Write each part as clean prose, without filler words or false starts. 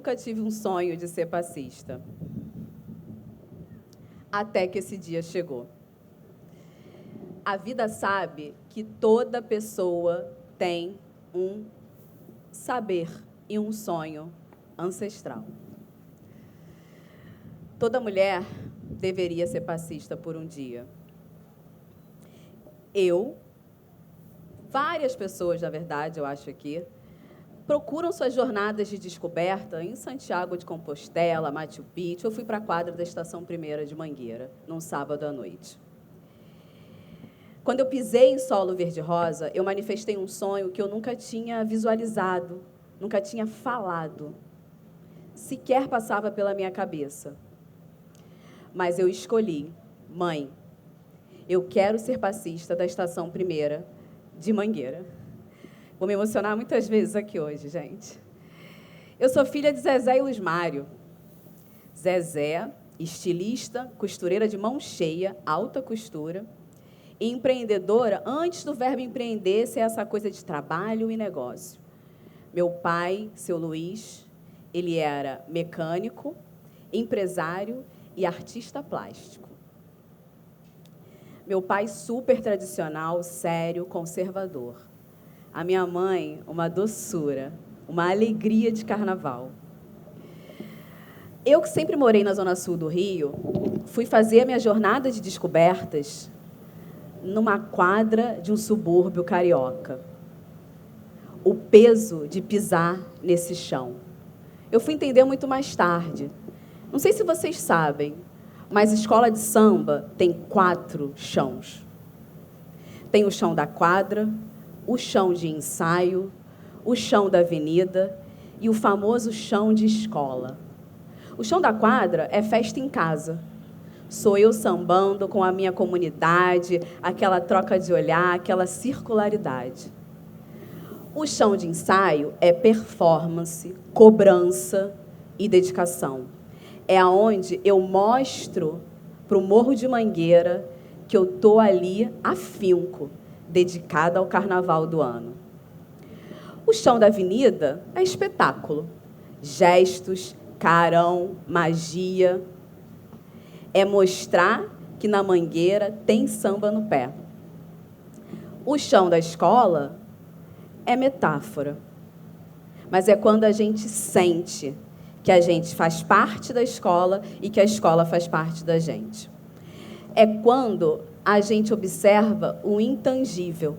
nunca tive um sonho de ser passista. Até que esse dia chegou. A vida sabe que toda pessoa tem um saber e um sonho ancestral. Toda mulher deveria ser passista por um dia. Várias pessoas, na verdade, eu acho aqui, procuram suas jornadas de descoberta em Santiago de Compostela, Machu Picchu. Eu fui para a quadra da Estação Primeira de Mangueira, num sábado à noite. Quando eu pisei em solo verde-rosa, eu manifestei um sonho que eu nunca tinha visualizado, nunca tinha falado, sequer passava pela minha cabeça. Mas eu escolhi, mãe, eu quero ser passista da Estação Primeira de Mangueira. Vou me emocionar muitas vezes aqui hoje, gente. Eu sou filha de Zezé e Luiz Mário. Zezé, estilista, costureira de mão cheia, alta costura, e empreendedora antes do verbo empreender ser essa coisa de trabalho e negócio. Meu pai, seu Luiz, ele era mecânico, empresário e artista plástico. Meu pai super tradicional, sério, conservador. A minha mãe, uma doçura, uma alegria de carnaval. Eu, que sempre morei na Zona Sul do Rio, fui fazer a minha jornada de descobertas numa quadra de um subúrbio carioca. O peso de pisar nesse chão. Eu fui entender muito mais tarde. Não sei se vocês sabem, mas escola de samba tem 4 chãos. Tem o chão da quadra, o chão de ensaio, o chão da avenida e o famoso chão de escola. O chão da quadra é festa em casa. Sou eu sambando com a minha comunidade, aquela troca de olhar, aquela circularidade. O chão de ensaio é performance, cobrança e dedicação. É aonde eu mostro para o Morro de Mangueira que eu estou ali afinco, dedicada ao carnaval do ano. O chão da avenida é espetáculo. Gestos, carão, magia. É mostrar que na Mangueira tem samba no pé. O chão da escola é metáfora. Mas é quando a gente sente que a gente faz parte da escola e que a escola faz parte da gente. É quando a gente observa o intangível,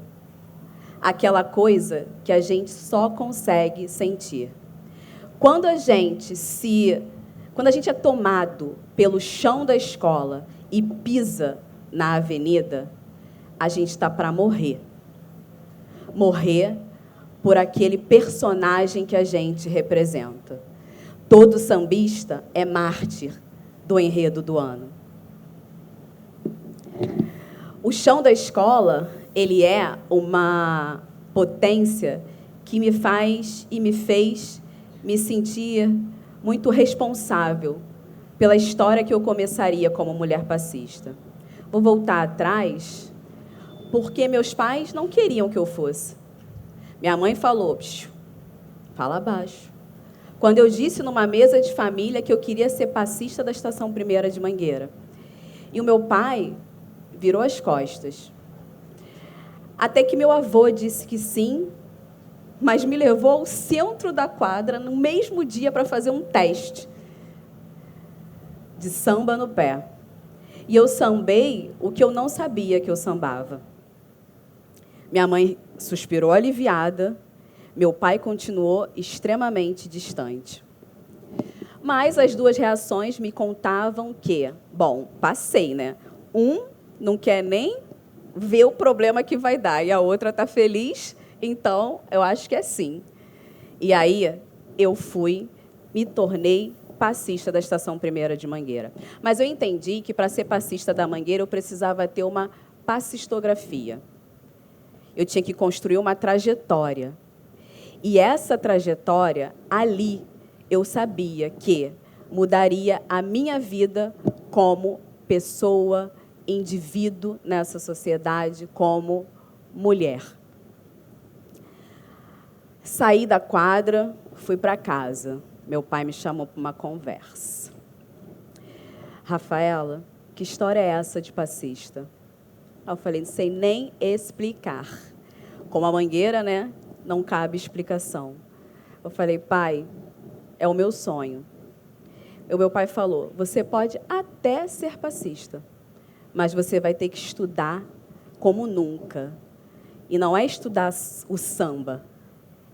aquela coisa que a gente só consegue sentir. Quando a gente é tomado pelo chão da escola e pisa na avenida, a gente está para morrer. Morrer por aquele personagem que a gente representa. Todo sambista é mártir do enredo do ano. O chão da escola, ele é uma potência que me faz e me fez me sentir muito responsável pela história que eu começaria como mulher passista. Vou voltar atrás, porque meus pais não queriam que eu fosse. Minha mãe falou, fala baixo. Quando eu disse numa mesa de família que eu queria ser passista da Estação Primeira de Mangueira. E o meu pai virou as costas. Até que meu avô disse que sim, mas me levou ao centro da quadra no mesmo dia para fazer um teste de samba no pé. E eu sambei o que eu não sabia que eu sambava. Minha mãe suspirou aliviada, meu pai continuou extremamente distante. Mas as 2 reações me contavam que, bom, passei, né? Um não quer nem ver o problema que vai dar, e a outra está feliz, então eu acho que é sim. E aí eu me tornei passista da Estação Primeira de Mangueira. Mas eu entendi que para ser passista da Mangueira eu precisava ter uma passistografia. Eu tinha que construir uma trajetória. E essa trajetória, ali, eu sabia que mudaria a minha vida como pessoa, indivíduo nessa sociedade, como mulher. Saí da quadra, fui para casa. meu pai me chamou para uma conversa. Rafaela, que história é essa de passista? Eu falei, não sei nem explicar. Como a mangueira, né? Não cabe explicação. Eu falei, pai, é o meu sonho. O meu pai falou, você pode até ser passista, mas você vai ter que estudar como nunca. E não é estudar o samba,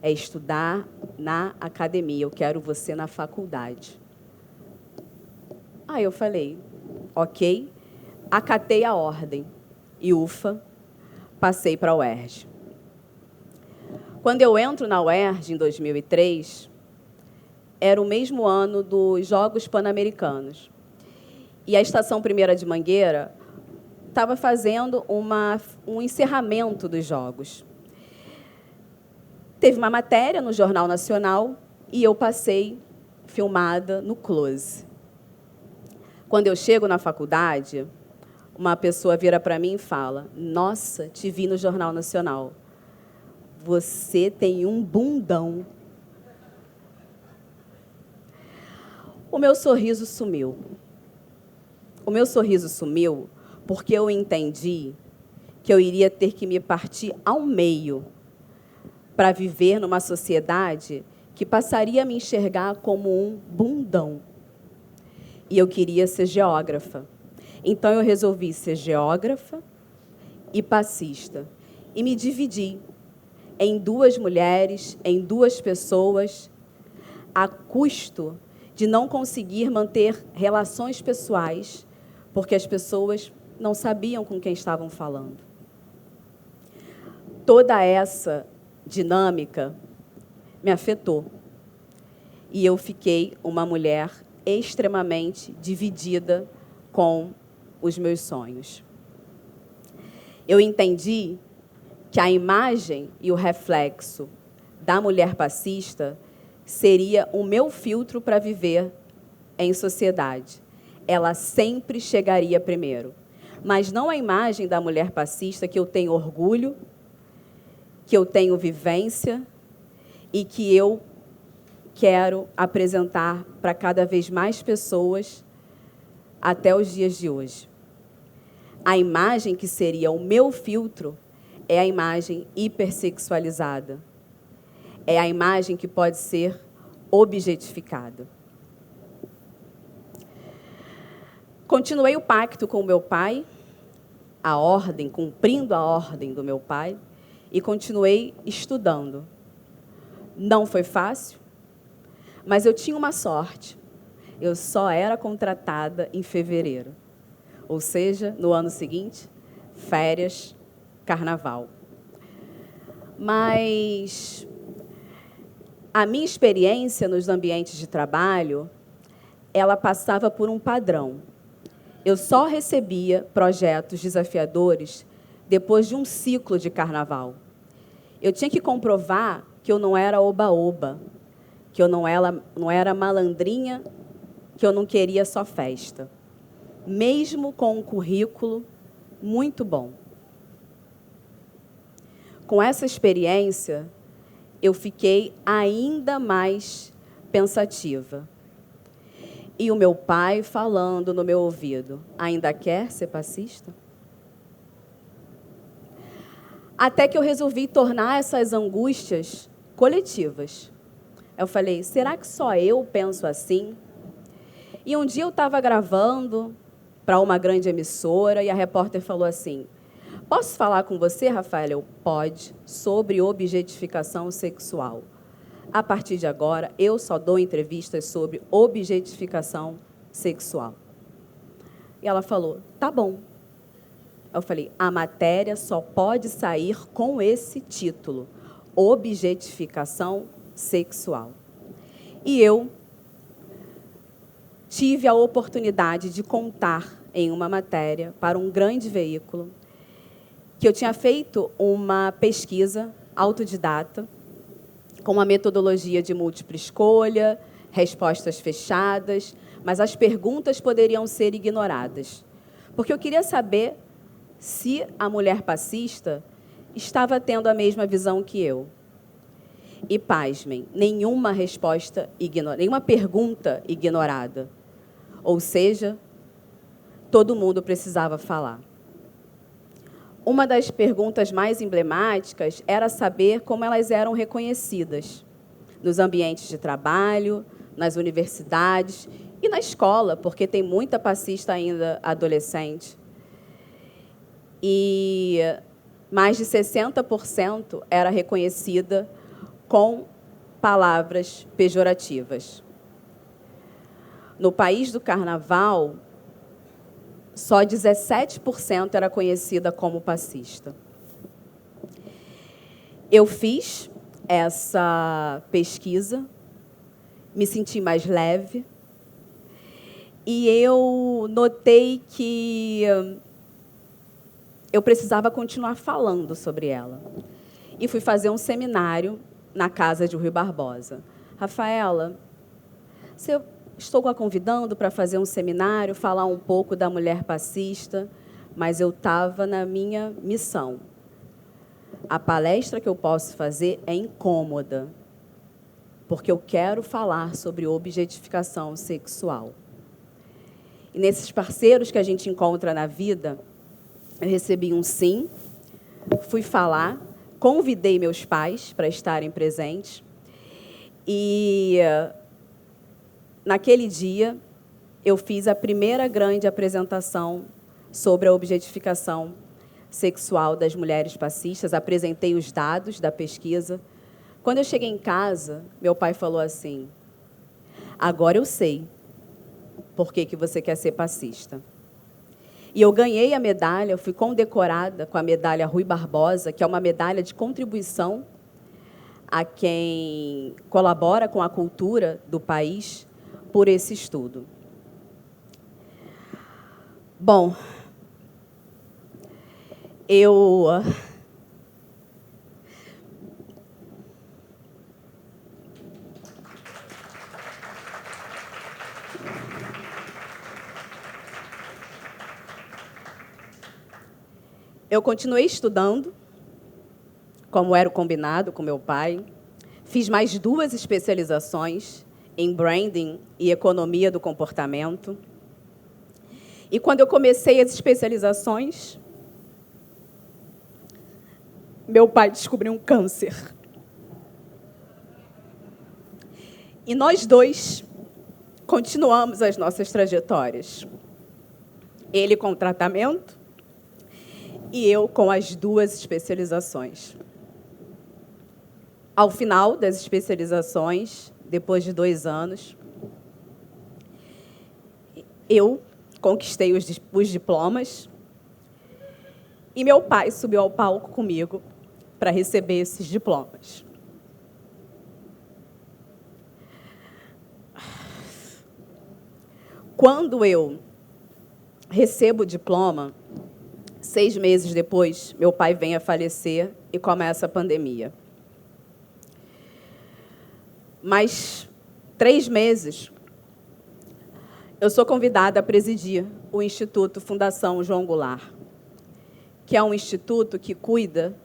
é estudar na academia. Eu quero você na faculdade. Aí eu falei, ok, acatei a ordem. E ufa, passei para a UERJ. Quando eu entro na UERJ, em 2003, era o mesmo ano dos Jogos Pan-Americanos. E a Estação Primeira de Mangueira estava fazendo um encerramento dos Jogos. Teve uma matéria no Jornal Nacional e eu passei filmada no close. Quando eu chego na faculdade, uma pessoa vira para mim e fala, nossa, te vi no Jornal Nacional. Você tem um bundão. O meu sorriso sumiu. O meu sorriso sumiu porque eu entendi que eu iria ter que me partir ao meio para viver numa sociedade que passaria a me enxergar como um bundão. E eu queria ser geógrafa. Então, eu resolvi ser geógrafa e passista. E me dividi em duas mulheres, em duas pessoas, a custo de não conseguir manter relações pessoais, porque as pessoas não sabiam com quem estavam falando. Toda essa dinâmica me afetou. E eu fiquei uma mulher extremamente dividida com os meus sonhos. Eu entendi que a imagem e o reflexo da mulher passista seria o meu filtro para viver em sociedade. Ela sempre chegaria primeiro. Mas não a imagem da mulher passista que eu tenho orgulho, que eu tenho vivência e que eu quero apresentar para cada vez mais pessoas até os dias de hoje. A imagem que seria o meu filtro é a imagem hipersexualizada. É a imagem que pode ser objetificada. Continuei o pacto com o meu pai, cumprindo a ordem do meu pai, e continuei estudando. Não foi fácil, mas eu tinha uma sorte. Eu só era contratada em fevereiro. Ou seja, no ano seguinte, férias, carnaval. Mas a minha experiência nos ambientes de trabalho, ela passava por um padrão. Eu só recebia projetos desafiadores depois de um ciclo de carnaval. Eu tinha que comprovar que eu não era oba-oba, que eu não era malandrinha, que eu não queria só festa, mesmo com um currículo muito bom. Com essa experiência, eu fiquei ainda mais pensativa. E o meu pai falando no meu ouvido, ainda quer ser passista? Até que eu resolvi tornar essas angústias coletivas. Eu falei, será que só eu penso assim? E um dia eu estava gravando para uma grande emissora e a repórter falou assim, posso falar com você, Rafaela? Eu, pode, sobre objetificação sexual. A partir de agora, eu só dou entrevistas sobre objetificação sexual. E ela falou, tá bom. Eu falei, a matéria só pode sair com esse título, objetificação sexual. E eu tive a oportunidade de contar em uma matéria para um grande veículo que eu tinha feito uma pesquisa autodidata com uma metodologia de múltipla escolha, respostas fechadas, mas as perguntas poderiam ser ignoradas. Porque eu queria saber se a mulher passista estava tendo a mesma visão que eu. E, pasmem, nenhuma pergunta ignorada. Ou seja, todo mundo precisava falar. Uma das perguntas mais emblemáticas era saber como elas eram reconhecidas nos ambientes de trabalho, nas universidades e na escola, porque tem muita passista ainda adolescente. E mais de 60% era reconhecida com palavras pejorativas. No país do carnaval, só 17% era conhecida como passista. Eu fiz essa pesquisa, me senti mais leve, e eu notei que eu precisava continuar falando sobre ela. E fui fazer um seminário na casa de Rui Barbosa. Rafaela, estou a convidando para fazer um seminário, falar um pouco da mulher passista, mas eu estava na minha missão. A palestra que eu posso fazer é incômoda, porque eu quero falar sobre objetificação sexual. E nesses parceiros que a gente encontra na vida, eu recebi um sim, fui falar, convidei meus pais para estarem presentes, e naquele dia, eu fiz a primeira grande apresentação sobre a objetificação sexual das mulheres passistas, apresentei os dados da pesquisa. Quando eu cheguei em casa, meu pai falou assim: agora eu sei por que você quer ser passista. E eu ganhei a medalha, eu fui condecorada com a medalha Rui Barbosa, que é uma medalha de contribuição a quem colabora com a cultura do país, por esse estudo. Bom, eu continuei estudando, como era o combinado com meu pai. Fiz mais 2 especializações em branding e economia do comportamento. E quando eu comecei as especializações, meu pai descobriu um câncer. E nós 2 continuamos as nossas trajetórias. Ele com tratamento e eu com as 2 especializações. Ao final das especializações, depois de 2 anos, eu conquistei os diplomas e meu pai subiu ao palco comigo para receber esses diplomas. Quando eu recebo o diploma, 6 meses depois, meu pai vem a falecer e começa a pandemia. Mas 3 meses, eu sou convidada a presidir o Instituto Fundação João Goulart, que é um instituto que cuida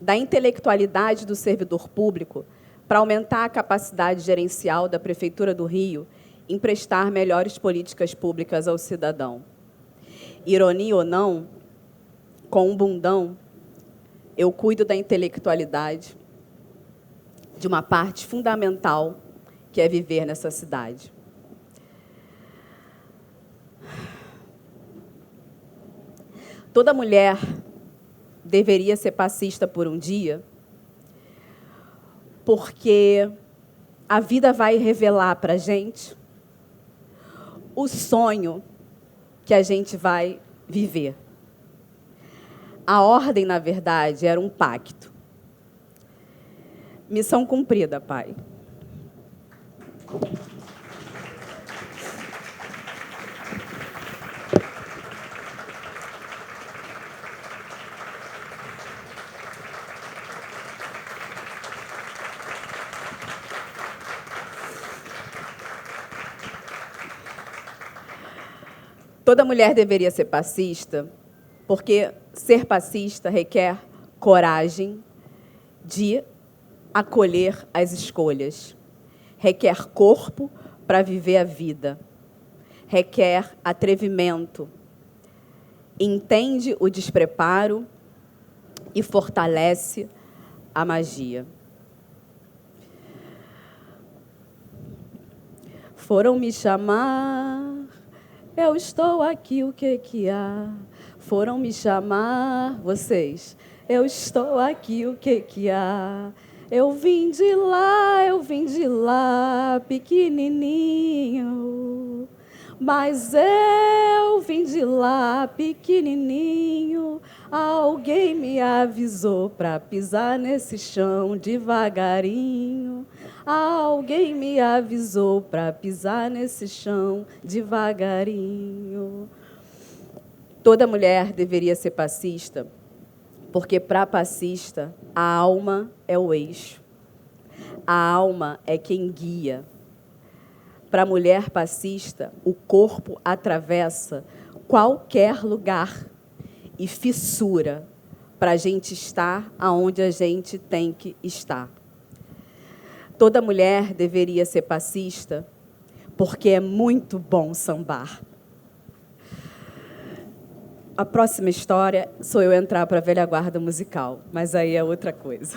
da intelectualidade do servidor público para aumentar a capacidade gerencial da Prefeitura do Rio em prestar melhores políticas públicas ao cidadão. Ironia ou não, com um bundão, eu cuido da intelectualidade de uma parte fundamental que é viver nessa cidade. Toda mulher deveria ser passista por um dia, porque a vida vai revelar para a gente o sonho que a gente vai viver. A ordem, na verdade, era um pacto. Missão cumprida, pai. Toda mulher deveria ser passista, porque ser passista requer coragem de acolher as escolhas. Requer corpo para viver a vida. Requer atrevimento. Entende o despreparo e fortalece a magia. Foram me chamar, eu estou aqui, o que que há? Foram me chamar, vocês, eu estou aqui, o que que há? Eu vim de lá, pequenininho. Mas eu vim de lá, pequenininho. Alguém me avisou para pisar nesse chão devagarinho. Alguém me avisou para pisar nesse chão devagarinho. Toda mulher deveria ser passista, porque para passista a alma é o eixo. A alma é quem guia. Para a mulher passista, o corpo atravessa qualquer lugar e fissura para a gente estar aonde a gente tem que estar. Toda mulher deveria ser passista, porque é muito bom sambar. A próxima história sou eu entrar para a velha guarda musical, mas aí é outra coisa.